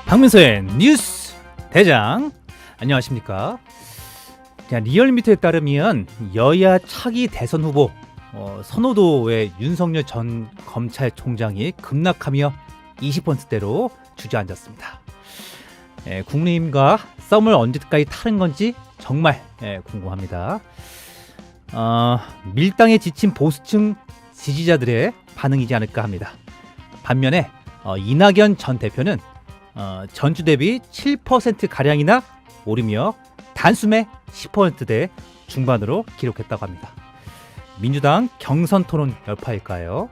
박민서의 뉴스 대장. 안녕하십니까. 자, 리얼미터에 따르면 여야 차기 대선 후보 선호도의 윤석열 전 검찰총장이 급락하며 20%대로 주저앉았습니다. 국민과 썸을 언제까지 타는 건지 정말 궁금합니다. 밀당에 지친 보수층 지지자들의 반응이지 않을까 합니다. 반면에 이낙연 전 대표는 전주 대비 7%가량이나 오르며 단숨에 10%대 중반으로 기록했다고 합니다. 민주당 경선 토론 여파일까요?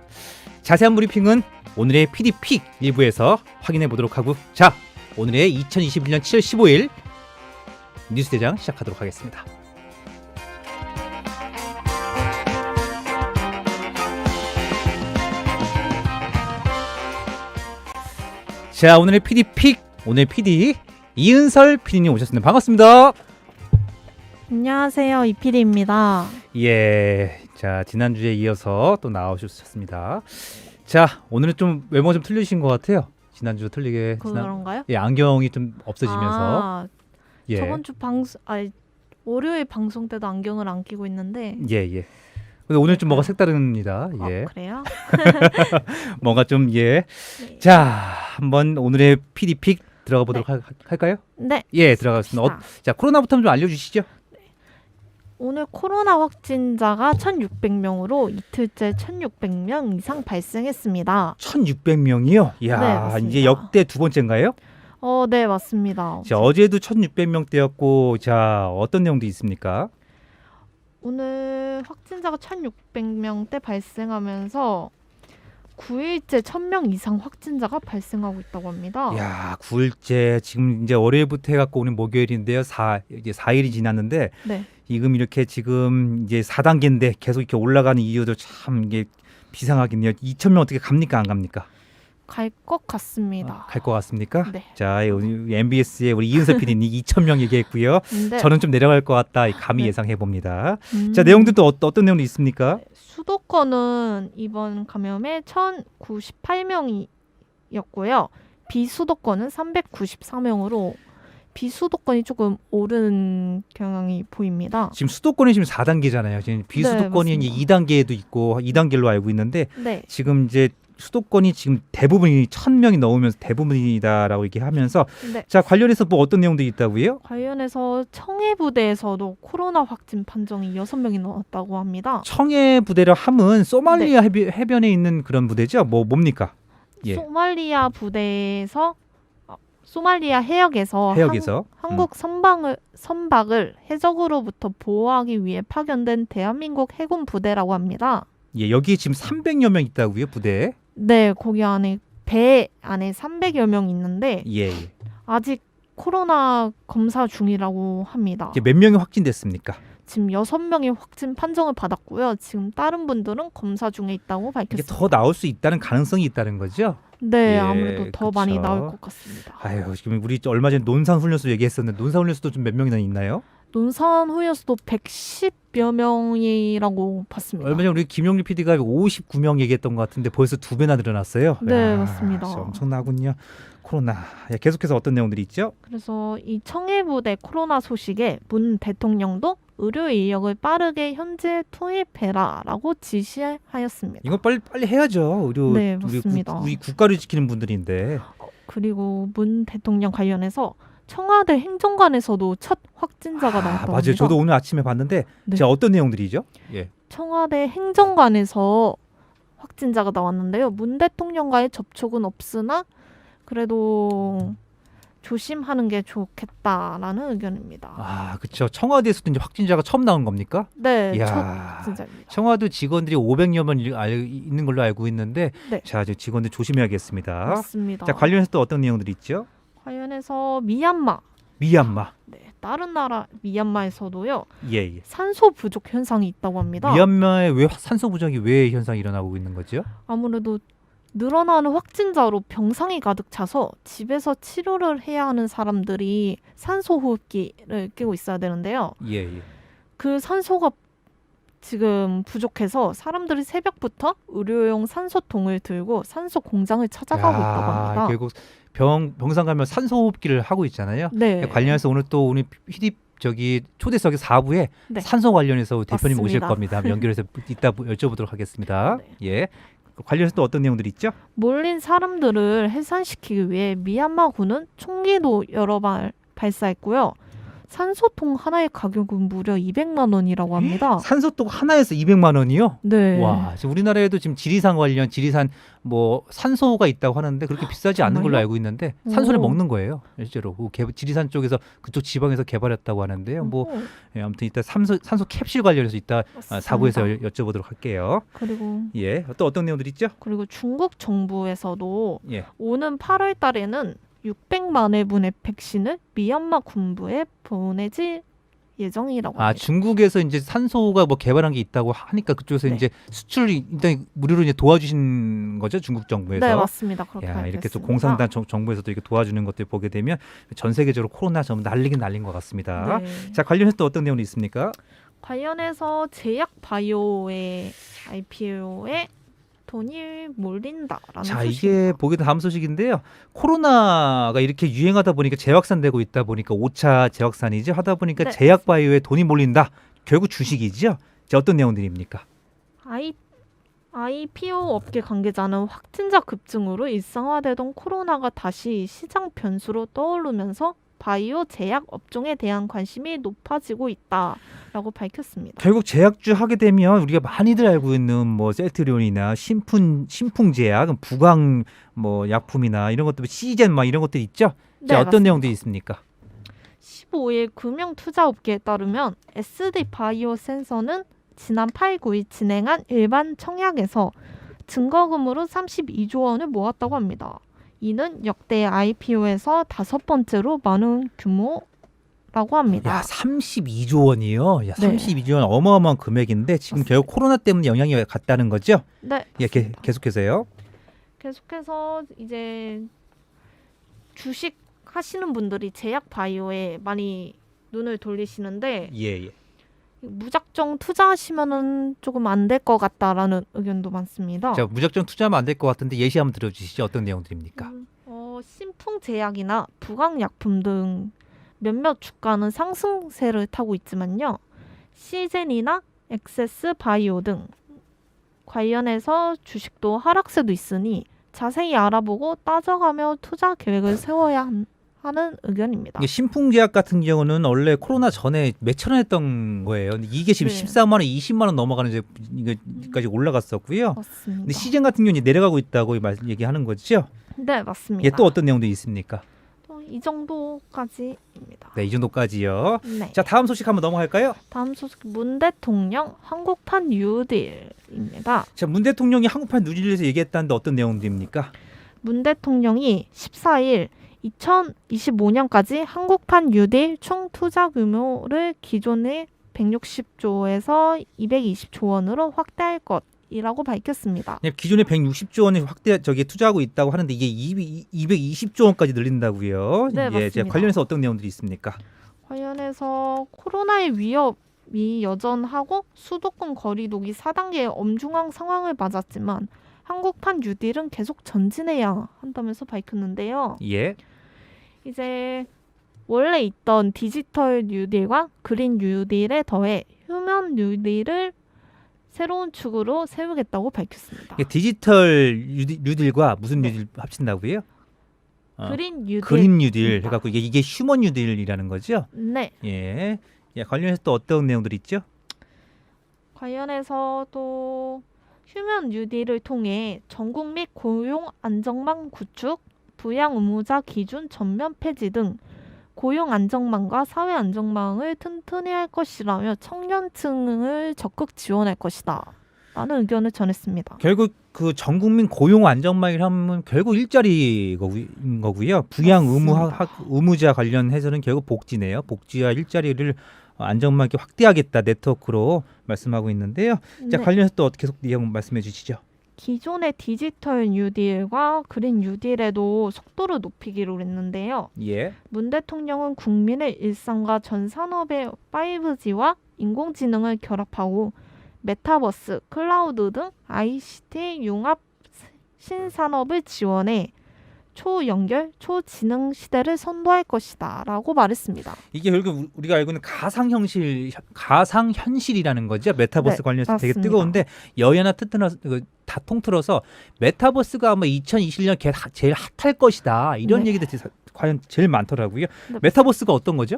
자세한 브리핑은 오늘의 PD픽 일부에서 확인해 보도록 하고, 자, 오늘의 2021년 7월 15일 뉴스대장 시작하도록 하겠습니다. 자, 오늘의 PD픽, 오늘 PD 이은설 PD님 오셨습니다. 반갑습니다. 안녕하세요, 이PD입니다. 예, 자, 지난주에 이어서 또 나오셨습니다. 자, 오늘은 좀 외모가 좀 틀리신 것 같아요. 지난주 틀리게. 그런가요? 예, 안경이 좀 없어지면서. 예. 저번 주 월요일 방송 때도 안경을 안 끼고 있는데. 예. 근데 오늘 좀 뭐가 색다릅니다. 예. 그래요? 뭔가 좀 예. 네. 자, 한번 오늘의 PD픽 들어가 보도록 할까요? 네. 예, 들어가겠습니다. 자, 코로나부터 좀 알려주시죠. 오늘 코로나 확진자가 1,600명으로 이틀째 1,600명 이상 발생했습니다. 1,600명이요? 이야, 네, 맞습니다. 이제 역대 두 번째인가요? 네, 맞습니다. 자, 어제도 1,600명대였고, 자, 어떤 내용도 있습니까? 오늘 확진자가 1,600명대 발생하면서 9일째 1,000명 이상 확진자가 발생하고 있다고 합니다. 야, 9일째 지금 이제 월요일부터 해갖고 오늘 목요일인데요. 이제 4일이 지났는데 네. 지금 이렇게 지금 이제 4단계인데 계속 이렇게 올라가는 이유도 참 이게 비상하겠네요. 2,000명 어떻게 갑니까? 안 갑니까? 갈 것 같습니다. 갈 것 같습니까? 네. 자, 오늘 MBS의 우리 이은서 PD님 2,000명 얘기했고요. 네. 저는 좀 내려갈 것 같다. 감히 네. 예상해 봅니다. 자, 내용들도 어떤 내용도 있습니까? 수도권은 이번 감염에 1,098명이었고요. 비수도권은 394명으로 비수도권이 조금 오른 경향이 보입니다. 지금 수도권이 지금 4단계잖아요. 지금 비수도권이 네, 이제 2단계도 있고 2단계로 알고 있는데 네. 지금 이제 수도권이 지금 대부분이 1,000명이 넘으면서 대부분이다라고 얘기하면서 네. 자, 관련해서 뭐 어떤 내용도 있다고요? 관련해서 청해부대에서도 코로나 확진 판정이 6명이 나왔다고 합니다. 청해 부대를 함은 소말리아 해변에 있는 그런 부대죠? 뭡니까? 예. 소말리아 부대에서 소말리아 해역에서 한국 선박을 해적으로부터 보호하기 위해 파견된 대한민국 해군 부대라고 합니다. 예, 여기 지금 300여 명 있다고요, 부대에? 네, 거기 안에 배 안에 300여 명 있는데 예. 아직 코로나 검사 중이라고 합니다. 이게 몇 명이 확진됐습니까? 지금 6명이 확진 판정을 받았고요. 지금 다른 분들은 검사 중에 있다고 이게 밝혔습니다. 더 나올 수 있다는 가능성이 있다는 거죠? 네, 예, 아무래도 더 많이 그쵸. 나올 것 같습니다. 아유, 지금 우리 얼마 전에 논산훈련소 얘기했었는데 논산훈련소도 좀 몇 명이나 있나요? 논산 후에서도 110여 명이라고 봤습니다. 얼마 전에 우리 김용리 PD가 59명 얘기했던 것 같은데 벌써 2배나 늘어났어요. 네, 맞습니다. 진짜 엄청나군요. 코로나. 계속해서 어떤 내용들이 있죠? 그래서 이 청해부대 코로나 소식에 문 대통령도 의료 인력을 빠르게 현지에 투입해라라고 지시하였습니다. 이거 빨리 해야죠. 네, 맞습니다. 우리 국가를 지키는 분들인데. 그리고 문 대통령 관련해서 청와대 행정관에서도 첫 확진자가 나왔다고 맞아요. 합니다. 저도 오늘 아침에 봤는데 네. 자, 어떤 내용들이죠? 예. 청와대 행정관에서 확진자가 나왔는데요. 문 대통령과의 접촉은 없으나 그래도 조심하는 게 좋겠다라는 의견입니다. 그렇죠. 청와대에서도 이제 확진자가 처음 나온 겁니까? 네, 이야. 첫 확진자입니다. 청와대 직원들이 500여 명 있는 걸로 알고 있는데 네. 자, 이제 직원들 조심해야겠습니다. 맞습니다. 자, 관련해서 또 어떤 내용들이 있죠? 관련해서 미얀마, 네, 다른 나라 미얀마에서도요. 예. 산소 부족 현상이 있다고 합니다. 미얀마에 왜 산소 부족이 왜 현상이 일어나고 있는 거죠? 아무래도 늘어나는 확진자로 병상이 가득 차서 집에서 치료를 해야 하는 사람들이 산소 호흡기를 끼고 있어야 되는데요. 예. 그 산소가 지금 부족해서 사람들이 새벽부터 의료용 산소통을 들고 산소 공장을 찾아가고 있다고 합니다. 결국 병상 가면 산소 호흡기를 하고 있잖아요. 네. 관련해서 오늘 또 우리 초대석의 4부에 네. 산소 관련해서 대표님 오실 맞습니다. 겁니다. 연결해서 이따 여쭤보도록 하겠습니다. 네. 예. 관련해서 또 어떤 내용들이 있죠? 몰린 사람들을 해산시키기 위해 미얀마군은 총기도 여러 발 발사했고요. 산소통 하나의 가격은 무려 200만 원이라고 합니다. 산소통 하나에서 200만 원이요? 네. 와, 지금 우리나라에도 지금 지리산 관련 지리산 뭐 산소가 있다고 하는데 그렇게 비싸지 않는 걸로 정말요? 알고 있는데 산소를 오. 먹는 거예요. 실제로 지리산 쪽에서 그쪽 지방에서 개발했다고 하는데요. 뭐 오, 아무튼 이따 산소 캡슐 관련해서 이따 맞습니다. 4부에서 여쭤보도록 할게요. 그리고 예, 또 어떤 내용들 있죠? 중국 정부에서도 예, 오는 8월 달에는 600만 회분의 백신을 미얀마 군부에 보내질 예정이라고 합니다. 중국에서 이제 산소가 뭐 개발한 게 있다고 하니까 그쪽에서 네. 이제 수출을 일단 무료로 이제 도와주신 거죠, 중국 정부에서. 네, 맞습니다. 그렇게 야, 알고 이렇게 또 있습니다. 공산당 정부에서도 이렇게 도와주는 것들 보게 되면 전 세계적으로 코로나 좀 난리긴 난린 것 같습니다. 네. 자, 관련해서 또 어떤 내용이 있습니까? 관련해서 제약 바이오의 IPO에 돈이 몰린다라는 자, 소식입니다. 이게 보게 된 다음 소식인데요. 코로나가 이렇게 유행하다 보니까 재확산되고 있다 보니까 5차 재확산이죠. 하다 보니까 네. 제약 바이오에 돈이 몰린다. 결국 주식이죠. 자, 어떤 내용들입니까? IPO 업계 관계자는 확진자 급증으로 일상화되던 코로나가 다시 시장 변수로 떠오르면서 바이오 제약 업종에 대한 관심이 높아지고 있다라고 밝혔습니다. 결국 제약주 하게 되면 우리가 많이들 알고 있는 뭐 셀트리온이나 신풍제약, 부강 뭐 약품이나 이런 것들 시젠 막 이런 것들 있죠. 네, 자, 어떤 맞습니다. 내용들이 있습니까? 15일 금융투자업계에 따르면 SD 바이오 센서는 지난 8, 9일 진행한 일반 청약에서 증거금으로 32조 원을 모았다고 합니다. 이는 역대 IPO에서 5번째로 많은 규모라고 합니다. 야, 32조 원이요. 야, 네. 32조 원 어마어마한 금액인데 지금 맞습니다. 결국 코로나 때문에 영향이 갔다는 거죠? 네, 예, 맞습니다. 계속해서요. 계속해서 이제 주식 하시는 분들이 제약 바이오에 많이 눈을 돌리시는데 예, 예. 무작정 투자하시면은 조금 안 될 것 같다라는 의견도 많습니다. 자, 무작정 투자하면 안 될 것 같은데 예시 한번 들어주시죠. 어떤 내용들입니까? 신풍제약이나 부강약품 등 몇몇 주가는 상승세를 타고 있지만요. 시젠이나 엑세스 바이오 등 관련해서 주식도 하락세도 있으니 자세히 알아보고 따져가며 투자 계획을 세워야 하는 의견입니다. 이게 신풍제약 같은 경우는 원래 코로나 전에 몇천 원 했던 거예요. 근데 이게 지금 네. 14만 원, 20만 원 넘어가는 이거까지 올라갔었고요. 맞습니다. 근데 시즌 같은 경우는 내려가고 있다고 얘기하는 거죠. 네, 맞습니다. 예, 또 어떤 내용들이 있습니까? 또 이 정도까지입니다. 네, 이 정도까지요. 네. 자, 다음 소식 한번 넘어갈까요? 다음 소식 문 대통령 한국판 뉴딜입니다. 자, 문 대통령이 한국판 뉴딜에서 얘기했다는데 어떤 내용들입니까? 문 대통령이 14일 2025년까지 한국판 뉴딜 총 투자 규모를 기존의 160조에서 220조 원으로 확대할 것이라고 밝혔습니다. 기존에 160조 원을 투자하고 있다고 하는데 이게 220조 원까지 늘린다고요. 네, 예, 맞습니다. 자, 관련해서 어떤 내용들이 있습니까? 관련해서 코로나의 위협이 여전하고 수도권 거리두기 4단계의 엄중한 상황을 맞았지만 한국판 뉴딜은 계속 전진해야 한다면서 밝혔는데요. 예. 이제 원래 있던 디지털 뉴딜과 그린 뉴딜에 더해 휴먼 뉴딜을 새로운 축으로 세우겠다고 밝혔습니다. 이게 디지털 뉴딜과 무슨 네. 뉴딜 합친다고요? 그린 뉴딜. 그린 뉴딜 해갖고 이게 휴먼 뉴딜이라는 거죠? 네. 예. 예, 관련해서 또 어떤 내용들이 있죠? 관련해서 또 휴먼 뉴딜을 통해 전국 및 고용 안정망 구축, 부양 의무자 기준 전면 폐지 등 고용 안정망과 사회 안정망을 튼튼히 할 것이라며 청년층을 적극 지원할 것이다. 라는 의견을 전했습니다. 결국 그 전국민 고용 안정망이라면 결국 일자리인 거고요. 부양 의무자 관련해서는 결국 복지네요. 복지와 일자리를 안정망 있게 확대하겠다 네트워크로 말씀하고 있는데요. 자, 네. 관련해서 또 계속 내용 말씀해 주시죠. 기존의 디지털 뉴딜과 그린 뉴딜에도 속도를 높이기로 했는데요. 예. 문 대통령은 국민의 일상과 전 산업의 5G와 인공지능을 결합하고 메타버스, 클라우드 등 ICT 융합 신산업을 지원해 초연결, 초지능 시대를 선도할 것이다 라고 말했습니다. 이게 결국 우리가 알고 있는 가상현실이라는 거죠. 메타버스 네, 관련해서 되게 맞습니다. 뜨거운데 여야나 다 통틀어서 메타버스가 아마 2021년 제일 핫할 것이다. 이런 네. 얘기들이 과연 제일 많더라고요. 네. 메타버스가 어떤 거죠?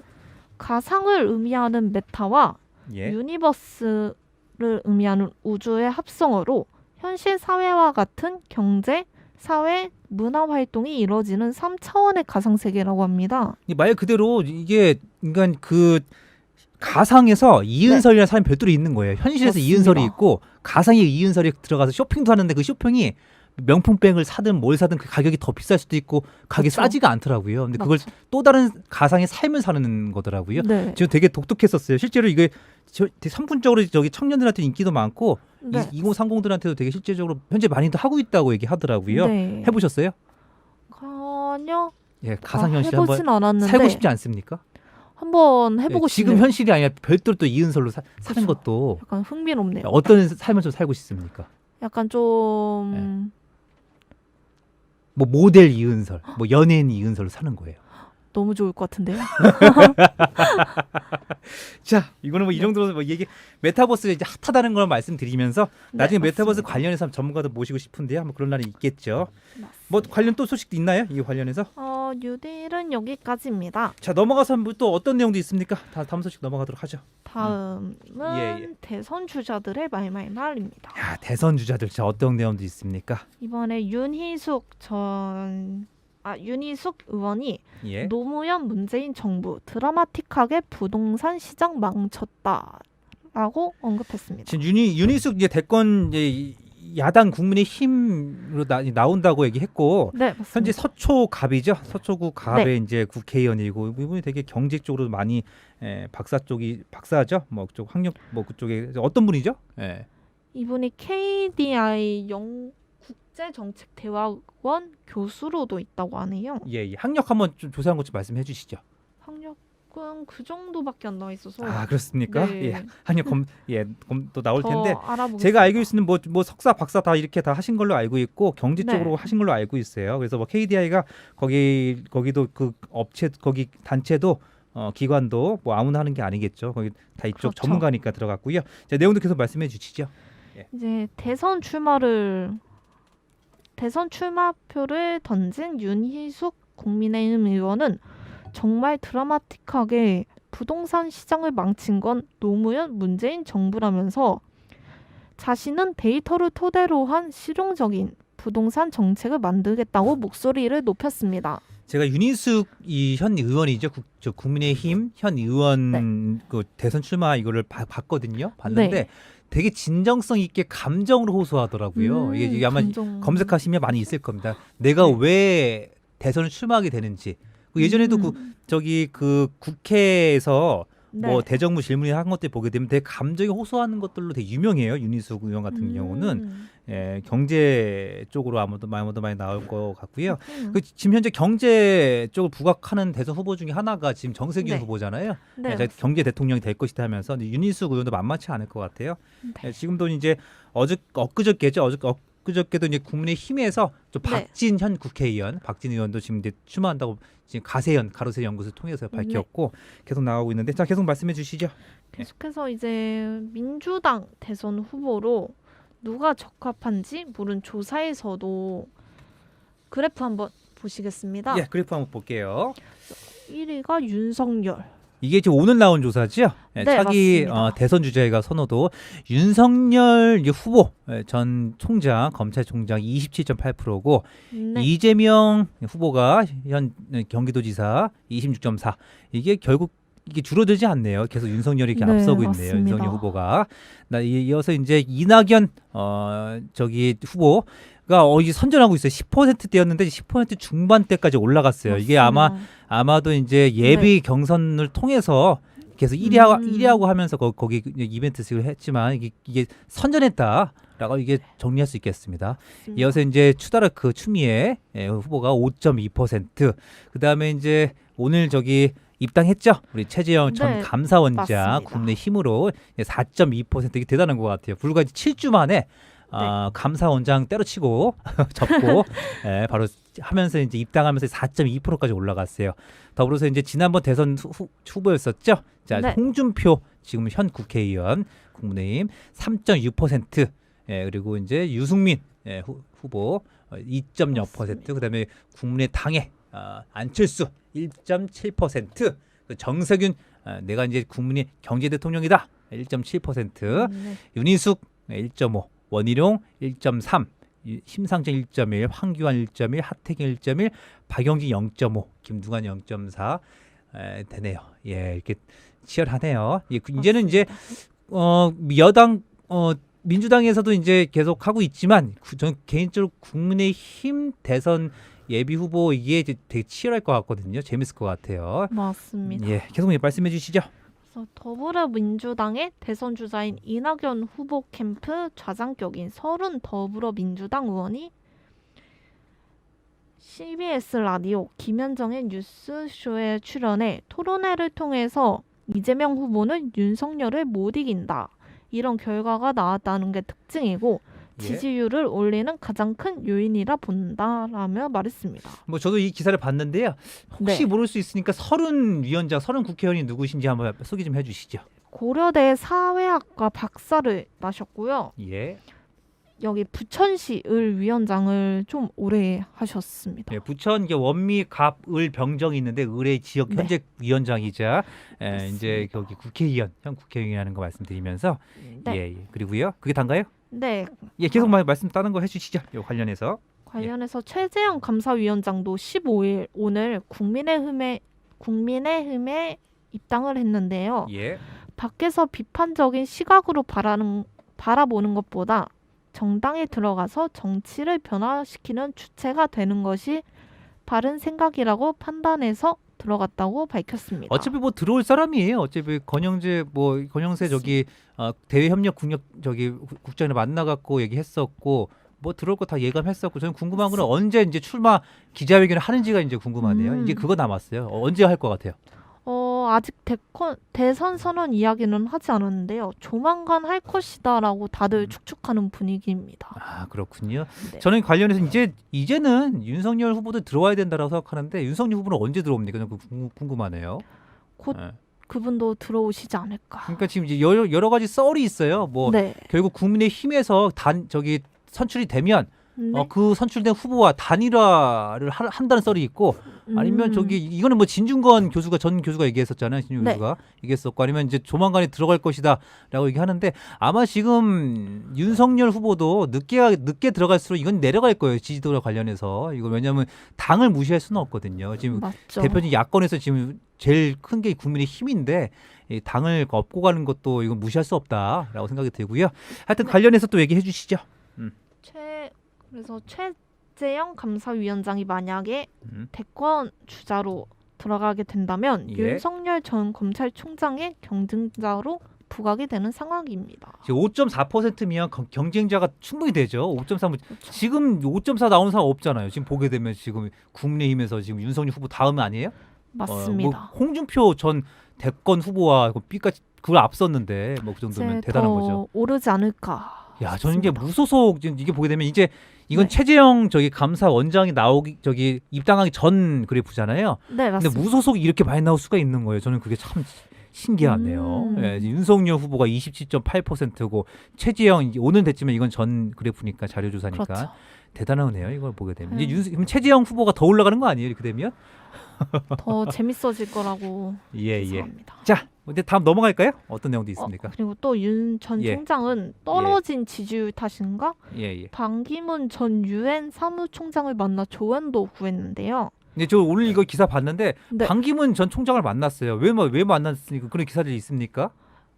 가상을 의미하는 메타와 예. 유니버스를 의미하는 우주의 합성어로 현실 사회와 같은 경제, 사회, 문화 활동이 이루어지는 3차원의 가상세계라고 합니다. 말 그대로 이게 인간 그 가상에서 이은설이라는 사람이 별도로 있는 거예요. 현실에서 맞습니다. 이은설이 있고 가상에 이은설이 들어가서 쇼핑도 하는데 그 쇼핑이 명품백을 사든 뭘 사든 그 가격이 더 비쌀 수도 있고 가격이 그쵸. 싸지가 않더라고요. 근데 그걸 맞죠. 또 다른 가상의 삶을 사는 거더라고요. 네. 지금 되게 독특했었어요. 실제로 이게 되게 선풍적으로 저기 청년들한테 인기도 많고 네. 2030들한테도 되게 실제적으로 현재 많이도 하고 있다고 얘기하더라고요. 네. 해보셨어요? 아니요. 예, 가상현실 해보진 한번 않았는데 살고 싶지 않습니까? 한번 해보고 예, 지금 싶네요. 현실이 아니라 별도로 또 이은설로 사는 그쵸. 것도 약간 흥미롭네요. 어떤 삶을 좀 살고 싶습니까? 약간 좀 뭐 모델 이은설, 뭐 연예인 이은설로 사는 거예요. 너무 좋을 것 같은데요. 자, 이거는 뭐 이 정도로 뭐 얘기 메타버스가 이제 핫하다는 걸 말씀드리면서 네, 나중에 메타버스 맞습니다. 관련해서 전문가도 모시고 싶은데요. 한번 그런 날이 있겠죠. 맞습니다. 뭐 관련 또 소식도 있나요? 이 관련해서? 뉴딜은 여기까지입니다. 자, 넘어가서 뭐또 어떤 내용도 있습니까? 다음 소식 넘어가도록 하죠. 다음은 예. 대선 주자들의 말입니다. 야, 대선 주자들 자 어떤 내용도 있습니까? 이번에 윤희숙 의원이 예. 노무현 문재인 정부 드라마틱하게 부동산 시장 망쳤다라고 언급했습니다. 지금 윤희숙 이제 대권 이제 야당 국민의힘으로 나온다고 얘기했고 네, 맞습니다. 현재 서초갑이죠. 서초구 갑의 네. 이제 국회의원이고 이분이 되게 경제 쪽으로 많이 박사죠. 뭐 그쪽 학력 뭐 그쪽에 어떤 분이죠? 예. 이분이 KDI 국제정책대학원 교수로도 있다고 하네요. 예, 학력 한번 좀 조사한 것 좀 말씀해 주시죠. 학력은 그 정도밖에 안 나와 있어서 아, 그렇습니까? 네. 예. 학력 또 나올 더 텐데 알아보겠습니다. 제가 알고 있는 뭐 석사, 박사 다 이렇게 다 하신 걸로 알고 있고 경제 네. 쪽으로 하신 걸로 알고 있어요. 그래서 뭐 KDI가 거기도 그 업체 거기 단체도 기관도 뭐 아무나 하는 게 아니겠죠. 거기 다 이쪽 그렇죠. 전문가니까 들어갔고요. 자, 내용도 계속 말씀해 주시죠. 이제 대선 출마표를 던진 윤희숙 국민의힘 의원은 정말 드라마틱하게 부동산 시장을 망친 건 노무현 문재인 정부라면서 자신은 데이터를 토대로 한 실용적인 부동산 정책을 만들겠다고 목소리를 높였습니다. 제가 윤희숙 이 현 의원이죠. 저 국민의힘 현 의원 그 대선 출마 이거를 봤거든요. 봤는데 네. 되게 진정성 있게 감정으로 호소하더라고요. 이게 아마 검색하시면 많이 있을 겁니다. 내가 네. 왜 대선을 출마하게 되는지. 예전에도 그 국회에서 뭐 대정부 질문이 한 것들 보게 되면 되게 감정이 호소하는 것들로 되게 유명해요. 윤희숙 의원 같은 경우는 경제 쪽으로 아무도 많이 나올 것 같고요. 지금 현재 경제 쪽을 부각하는 대선 후보 중에 하나가 지금 정세균 네. 후보잖아요. 네, 경제 대통령이 될 것이다 하면서 근데 윤희숙 의원도 만만치 않을 것 같아요. 네. 지금도 이제 엊그저께도 이제 국민의힘에서 좀 네. 박진 현 국회의원, 박진 의원도 지금 이제 출마한다고 지금 가로세 연구소 통해서 밝혔고 계속 나오고 있는데 자 계속 말씀해 주시죠. 계속해서 이제 민주당 대선 후보로 누가 적합한지 물은 조사에서도 그래프 한번 보시겠습니다. 예, 그래프 한번 볼게요. 1위가 윤석열. 이게 지금 오늘 나온 조사죠. 네, 차기 맞습니다. 대선 주자가 선호도 윤석열 후보 전 총장 검찰총장 27.8%고 네. 이재명 후보가 현 경기도지사 26.4. 이게 결국 이게 줄어들지 않네요. 계속 윤석열이 이렇게 네, 앞서고 있네요. 맞습니다. 윤석열 후보가. 이어서 이제 이낙연 후보가 이제 선전하고 있어요. 10%대였는데 10% 중반대까지 올라갔어요. 이게 맞습니다. 아마도 이제 예비 경선을 통해서 계속 1위하고 하면서 거기 이벤트식을 했지만 이게 선전했다라고 이게 정리할 수 있겠습니다. 맞습니다. 이어서 이제 추미애 후보가 5.2%. 그다음에 이제 오늘 입당했죠. 우리 최재형 전 네, 감사원장 맞습니다. 국민의힘으로 4.2% 이게 대단한 것 같아요. 불과 7주 만에 감사원장 때려치고 접고 바로 하면서 이제 입당하면서 4.2%까지 올라갔어요. 더불어서 이제 지난번 대선 후보였었죠. 자, 네. 홍준표 지금 현 국회의원 국민의힘 3.6%, 그리고 이제 유승민 후보 2.0%, 그다음에 국민의당의 안철수 1.7%, 그 정세균 내가 이제 국민의 경제 대통령이다 1.7%, 네. 윤희숙 1.5, 원희룡 1.3, 심상정 1.1, 황교안 1.1, 하태경 1.1, 박영진 0.5, 김두관 0.4 되네요. 예, 이렇게 치열하네요. 예, 이제는 이제 여당 민주당에서도 이제 계속 하고 있지만 저는 개인적으로 국민의힘 대선 예비 후보 이게 이제 되게 치열할 것 같거든요. 재밌을 것 같아요. 맞습니다. 예, 계속 말씀해 주시죠. 그래서 더불어민주당의 대선 주자인 이낙연 후보 캠프 좌장격인 서른 더불어민주당 의원이 CBS 라디오 김현정의 뉴스쇼에 출연해 토론회를 통해서 이재명 후보는 윤석열을 못 이긴다, 이런 결과가 나왔다는 게 특징이고 지지율을 올리는 가장 큰 요인이라 본다라며 말했습니다. 뭐 저도 이 기사를 봤는데요. 혹시 네. 모를 수 있으니까 서른 위원장, 서른 국회의원이 누구신지 한번 소개 좀 해주시죠. 고려대 사회학과 박사를 나셨고요. 예. 여기 부천시 을 위원장을 좀 오래 하셨습니다. 예, 부천 이게 원미 갑을 병정이 있는데 을의 지역 네. 현재 위원장이자 이제 맞습니다. 거기 국회의원, 현 국회의원이라는 거 말씀드리면서 네. 예, 그리고요. 그게 단가요? 네. 예, 계속 말씀 다른 거 해주시죠. 요 관련해서. 관련해서 최재형 감사위원장도 15일 오늘 국민의힘에 입당을 했는데요. 예. 밖에서 비판적인 시각으로 바라보는 것보다 정당에 들어가서 정치를 변화시키는 주체가 되는 것이 바른 생각이라고 판단해서 들어갔다고 밝혔습니다. 어차피 뭐 들어올 사람이에요. 어차피 권영세 저기 대외 협력 국력 저기 국장을 만나갖고 얘기했었고 뭐 들어올 거 다 예감했었고 저는 궁금한 거는 언제 이제 출마 기자회견을 하는지가 이제 궁금하네요. 이제 그거 남았어요. 언제 할 것 같아요? 아직 대선 선언 이야기는 하지 않았는데요. 조만간 할 것이다라고 다들 축축하는 분위기입니다. 아, 그렇군요. 네. 저는 관련해서 이제는 윤석열 후보도 들어와야 된다라고 생각하는데 윤석열 후보는 언제 들어옵니까? 저는 그거 궁금하네요. 곧 예. 그분도 들어오시지 않을까. 그러니까 지금 이제 여러 가지 썰이 있어요. 뭐 네. 결국 국민의힘에서 저기 선출이 되면 네. 그 선출된 후보와 단일화를 한다는 썰이 있고, 아니면 저기 이거는 뭐 진중권 교수가 전 교수가 얘기했었잖아요. 진중권 네. 교수가 얘기했었고, 아니면 이제 조만간에 들어갈 것이다라고 얘기하는데 아마 지금 윤석열 후보도 늦게 들어갈수록 이건 내려갈 거예요. 지지도와 관련해서. 이거 왜냐하면 당을 무시할 수는 없거든요. 지금 맞죠. 대표님 야권에서 지금 제일 큰 게 국민의힘인데 이 당을 업고 가는 것도 이건 무시할 수 없다라고 생각이 들고요. 하여튼 관련해서 또 얘기해 주시죠. 그래서 최재형 감사위원장이 만약에 음. 대권 주자로 들어가게 된다면 예. 윤석열 전 검찰총장의 경쟁자로 부각이 되는 상황입니다. 지금 5.4%면 경쟁자가 충분히 되죠. 5.3. 그렇죠. 지금 5.4 나오는 사람 없잖아요. 지금 보게 되면 지금 국민의힘에서 지금 윤석열 후보 다음 아니에요? 맞습니다. 뭐 홍준표 전 대권 후보와 B까지 그걸 앞섰는데 뭐 그 정도면 이제 대단한 더 거죠. 오르지 않을까. 야, 저는 이게 싶습니다. 무소속 지금 이게 보게 되면 이제 이건 네. 최재형 저기 감사원장이 나오기 저기 입당하기 전 그래프잖아요. 네, 근데 맞습니다. 무소속이 이렇게 많이 나올 수가 있는 거예요. 저는 그게 참 신기하네요. 예, 윤석열 후보가 27.8%고 최재형 이제 오는 됐지만 이건 전 그래프니까 자료 조사니까 그렇죠. 대단하네요. 이걸 보게 되면 이제 그럼 최재형 후보가 더 올라가는 거 아니에요? 이렇게 되면? 더 재밌어질 거라고 예. 예상합니다. 자, 이제 다음 넘어갈까요? 어떤 내용도 있습니까? 그리고 또 윤 전 예. 총장은 떨어진 지지율 탓인가? 예. 반기문 전 유엔 사무총장을 만나 조언도 구했는데요. 근데 저 오늘 이거 기사 봤는데 네. 반기문 전 총장을 만났어요. 왜 만났습니까? 그런 기사들이 있습니까?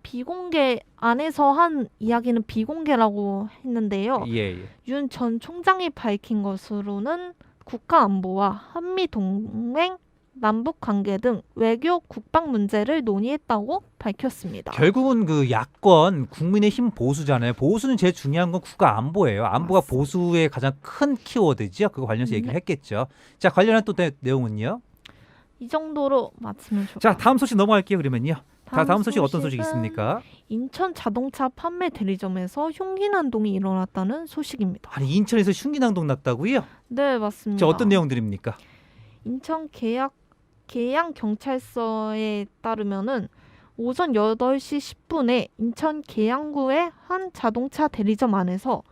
비공개 안에서 한 이야기는 비공개라고 했는데요. 예. 윤 전 총장이 밝힌 것으로는 국가안보와 한미동맹, 남북관계 등 외교 국방 문제를 논의했다고 밝혔습니다. 결국은 그 야권 국민의힘 보수잖아요. 보수는 제일 중요한 건 국가 안보예요. 안보가 맞습니다. 보수의 가장 큰 키워드죠. 그거 관련해서 얘기를 했겠죠. 자, 관련한 또 내용은요. 이 정도로 맞히면 좋을 것 자, 같아요. 다음 소식 넘어갈게요. 그러면요. 자, 다음 소식 어떤 소식 소식은 있습니까? 인천 자동차 판매 대리점에서 흉기 난동이 일어났다는 소식입니다. 아니, 인천에서 흉기난동 났다고요? 네, 맞습니다. 자, 어떤 내용들입니까? 인천 계양 경찰서에 따르면은 오전 8시 10분에 인천 계양구의 한 자동차 대리점 안에서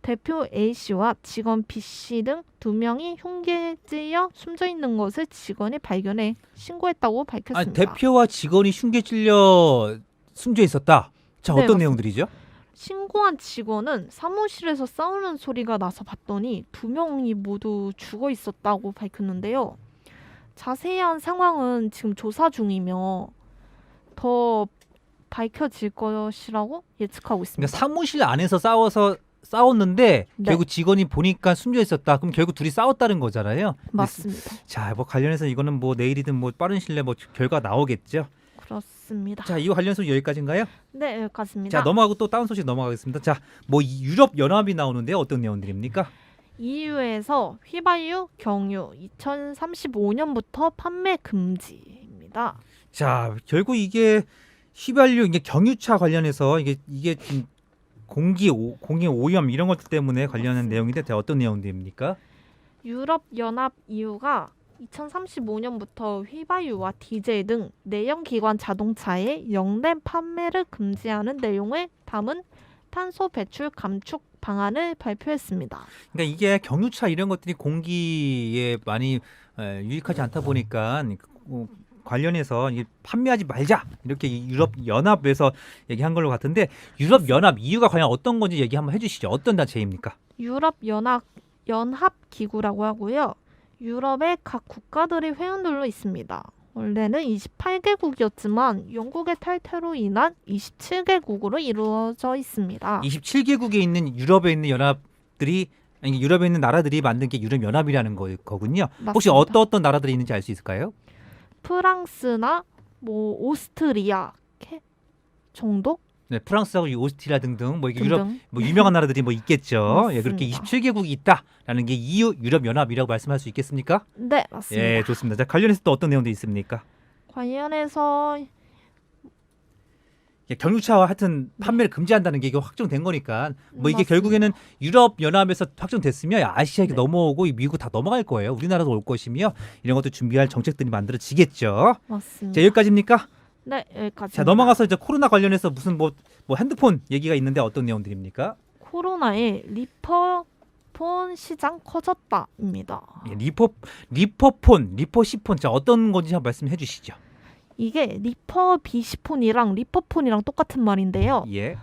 대표 A씨와 직원 B씨 등 2명이 흉기에 찔려 숨져 있는 것을 직원이 발견해 신고했다고 아니, 밝혔습니다. 대표와 직원이 흉기에 찔려 숨져 있었다. 자, 네, 어떤 맞습니다. 내용들이죠? 신고한 직원은 사무실에서 싸우는 소리가 나서 봤더니 2명이 모두 죽어 있었다고 밝혔는데요. 자세한 상황은 지금 조사 중이며 더 밝혀질 것이라고 예측하고 있습니다. 그러니까 사무실 안에서 싸웠는데 네. 결국 직원이 보니까 숨져 있었다. 그럼 결국 둘이 싸웠다는 거잖아요. 맞습니다. 자, 뭐 관련해서 이거는 뭐 내일이든 뭐 빠른 시일 내에 뭐 결과 나오겠죠. 그렇습니다. 자, 이거 관련해서 여기까지인가요? 네, 여기까지입니다. 자, 넘어가고 또 다운 소식 넘어가겠습니다. 자, 뭐 유럽 연합이 나오는데요. 어떤 내용들입니까? EU에서 휘발유, 경유 2035년부터 판매 금지입니다. 자, 결국 이게 휘발유 이게 경유차 관련해서 이게 좀 공기 오염 이런 것 때문에 관련한 맞습니다. 내용인데 자, 어떤 내용들입니까? 유럽 연합 EU가 2035년부터 휘발유와 디젤 등 내연기관 자동차의 영내 판매를 금지하는 내용을 담은 탄소 배출 감축 방안을 발표했습니다. 그러니까 이게 경유차 이런 것들이 공기에 많이 유익하지 않다 보니까 관련해서 이게 판매하지 말자 이렇게 이 유럽 연합에서 얘기한 걸로 같은데 유럽 연합 이유가 과연 어떤 건지 얘기 한번 해주시죠. 어떤 단체입니까? 유럽 연합 기구라고 하고요. 유럽의 각 국가들이 회원들로 있습니다. 원래는 28개국이었지만 영국의 탈퇴로 인한 27개국으로 이루어져 있습니다. 27개국에 있는 유럽에 있는 연합들이 아니 유럽에 있는 나라들이 만든 게 유럽 연합이라는 거군요. 혹시 맞습니다. 어떤 나라들이 있는지 알 수 있을까요? 프랑스나 뭐 오스트리아 정도 네, 프랑스하고 오스트리아 등등 뭐 이게 유럽 등등. 뭐 유명한 나라들이 뭐 있겠죠. 예, 그렇게 맞습니다. 27개국이 있다라는 게 EU 유럽 연합이라고 말씀할 수 있겠습니까? 네, 맞습니다. 예, 좋습니다. 자, 관련해서 또 어떤 내용도 있습니까? 관련해서 예, 경유차와 하여튼 판매를 금지한다는 게 이거 확정된 거니까 뭐 이게 맞습니다. 결국에는 유럽 연합에서 확정됐으면 아시아에 네. 넘어오고 미국 다 넘어갈 거예요. 우리나라도 올 것이며 이런 것도 준비할 정책들이 만들어지겠죠. 맞습니다. 자, 여기까지입니까? 네, 여기까지. 자, 넘어가서 이제 코로나 관련해서 무슨 뭐 핸드폰 얘기가 있는데 어떤 내용들입니까? 코로나에 리퍼폰 시장 커졌다입니다. 예, 리퍼시폰 자, 어떤 건지 한번 말씀해 주시죠. 이게 리퍼 비시폰이랑 리퍼폰이랑 똑같은 말인데요. 예.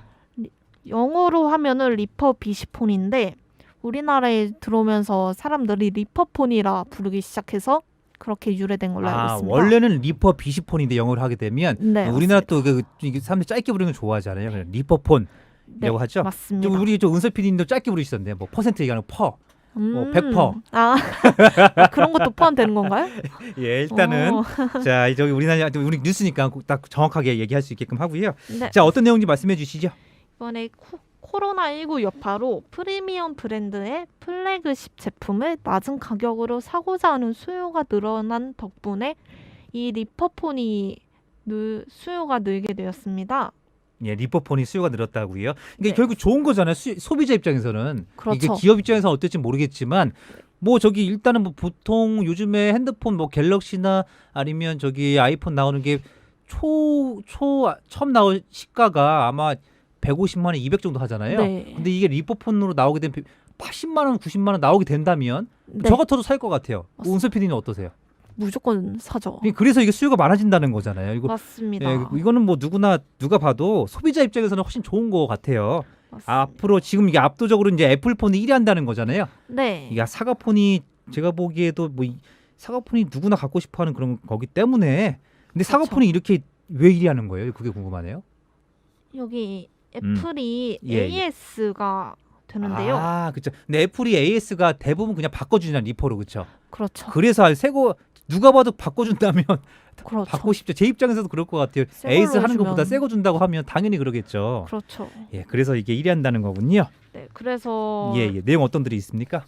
영어로 하면은 리퍼 비시폰인데 우리나라에 들어오면서 사람들이 리퍼폰이라 부르기 시작해서 그렇게 유래된 걸로 알고 있습니다. 원래는 리퍼 비시폰인데 영어로 하게 되면 네, 우리나라 맞습니다. 또 이게 사람들이 짧게 부르는 걸 좋아하잖아요. 그래서 리퍼폰이라고 네, 하죠. 맞습니다. 우리 은서 PD님도 짧게 부르시던데 뭐 퍼센트 얘기하는 퍼. 100%. 아, 그런 것도 포함되는 건가요? 예, 일단은 자, 이제 우리 뉴스니까 딱 정확하게 얘기할 수 있게끔 하고요. 네. 자, 어떤 내용인지 말씀해 주시죠. 이번에 코로나19 여파로 프리미엄 브랜드의 플래그십 제품을 낮은 가격으로 사고자 하는 수요가 늘어난 덕분에 이 리퍼폰이 수요가 늘게 되었습니다. 예, 리퍼폰이 수요가 늘었다고요. 이게 네. 결국 좋은 거잖아요. 소비자 입장에서는. 그렇죠. 이게 기업 입장에서는 어떨지 모르겠지만 뭐 저기 일단은 뭐 보통 요즘에 핸드폰 뭐 갤럭시나 아니면 저기 아이폰 나오는 게 처음 나온 시가가 아마 150만 원, 200 정도 하잖아요. 네. 근데 이게 리퍼폰으로 나오게 되면 80만 원, 90만 원 나오게 된다면 네. 저 같아도 살 것 같아요. 맞습니다. 운서 PD는 어떠세요? 무조건 사죠. 그래서 이게 수요가 많아진다는 거잖아요. 이거 맞습니다. 예, 이거는 뭐 누가 봐도 소비자 입장에서는 훨씬 좋은 것 같아요. 맞습니다. 앞으로 지금 이게 압도적으로 이제 애플폰이 1위 한다는 거잖아요. 네. 이게 사과폰이 제가 보기에도 뭐 사과폰이 누구나 갖고 싶어하는 그런 거기 때문에 근데 사과폰이 이렇게 왜 1위 하는 거예요? 그게 궁금하네요. 여기 애플이 예, 예. AS가 되는데요. 아, 그렇죠. 근데 애플이 AS가 대부분 그냥 바꿔주잖아요, 리퍼로 그렇죠. 그렇죠. 그래서 새거 누가 봐도 바꿔준다면 그렇죠. 받고 싶죠. 제 입장에서도 그럴 것 같아요. 새 걸로 AS 하는 것보다 해주면- 새 거 준다고 하면 당연히 그러겠죠. 그렇죠. 예, 그래서 이게 1위 한다는 거군요. 네. 그래서 예, 내용 어떤 들이 있습니까?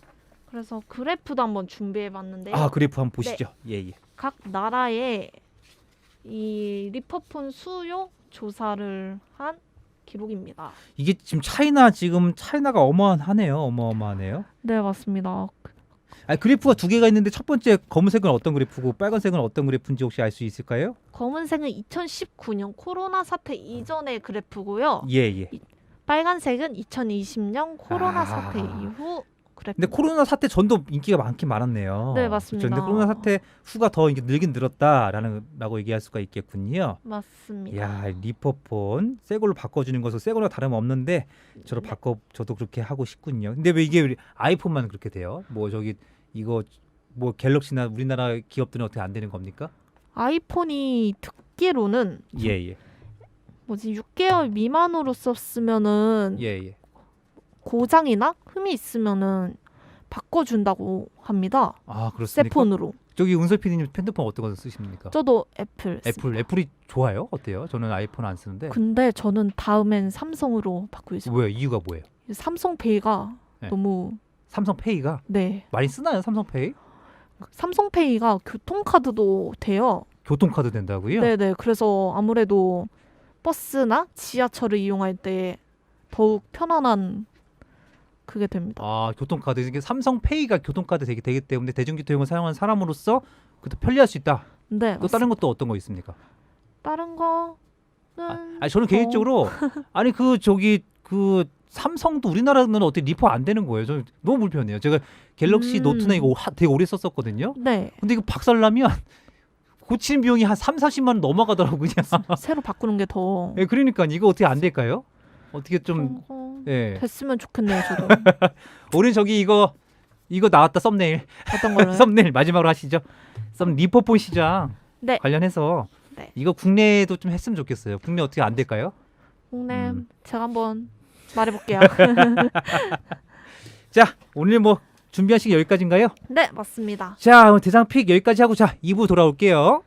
그래서 그래프도 한번 준비해 봤는데요. 아, 그래프 한번 보시죠. 예, 예. 각 나라의 이 리퍼폰 수요 조사를 한 기록입니다. 이게 지금 차이나가 어마어마하네요. 네, 맞습니다. 그래프가 두 개가 있는데 첫 번째 검은색은 어떤 그래프고 빨간색은 어떤 그래프인지 혹시 알 수 있을까요? 검은색은 2019년 코로나 사태 이전의 그래프고요. 예. 빨간색은 2020년 코로나 아. 사태 이후 그래프. 근데 코로나 사태 전도 인기가 많긴 많았네요. 네, 맞습니다. 그렇죠? 근데 코로나 사태 후가 더 이게 늘긴 늘었다라고 얘기할 수가 있겠군요. 맞습니다. 야, 리퍼폰 새 걸로 바꿔주는 것은 새 걸로 다름없는데 저도 그렇게 하고 싶군요. 근데 왜 이게 아이폰만 그렇게 돼요? 뭐 이거 뭐 갤럭시나 우리나라 기업들은 어떻게 안 되는 겁니까? 아이폰이 듣기로는 예. 6개월 미만으로 썼으면은 예. 고장이나 흠이 있으면은 바꿔준다고 합니다. 아, 새 그렇습니까? 폰으로. 저기 은솔 PD님 핸드폰 어떤 거 쓰십니까? 저도 애플. 애플이 좋아요? 어때요? 저는 아이폰 안 쓰는데. 근데 저는 다음엔 삼성으로 바꾸고 있어요. 왜 이유가 뭐예요? 삼성페이가 네. 너무 삼성페이가 네. 많이 쓰나요? 삼성페이? 삼성페이가 교통카드도 돼요. 교통카드 된다고요? 네네. 그래서 아무래도 버스나 지하철을 이용할 때 더욱 편안한 그게 됩니다. 아, 교통카드. 이게 삼성페이가 교통카드 되기 때문에 대중교통을 사용하는 사람으로서 그것도 편리할 수 있다. 네. 또 다른 것도 어떤 거 있습니까? 다른 거는 저는 개인적으로 아니 그 삼성도 우리나라는 어떻게 리퍼 안 되는 거예요. 저는 너무 불편해요. 제가 갤럭시 노트는 이거 되게 오래 썼었거든요. 네. 근데 이거 박살나면 고치는 비용이 한 3-40만 원 넘어가더라고요. 그냥. 새로 바꾸는 게 더 네, 그러니까 이거 어떻게 안 될까요? 어떻게 좀 예. 됐으면 좋겠네요. 저도. 오늘 이거 나왔다 썸네일. 어떤 거를? 썸네일 마지막으로 하시죠. 리퍼폰 시장 네. 관련해서 네. 이거 국내에도 좀 했으면 좋겠어요. 국내 어떻게 안 될까요? 국내 제가 한번 말해볼게요. 자, 오늘 뭐 준비한 시간 여기까지인가요? 네, 맞습니다. 자, 오늘 대상픽 여기까지 하고 2부 돌아올게요.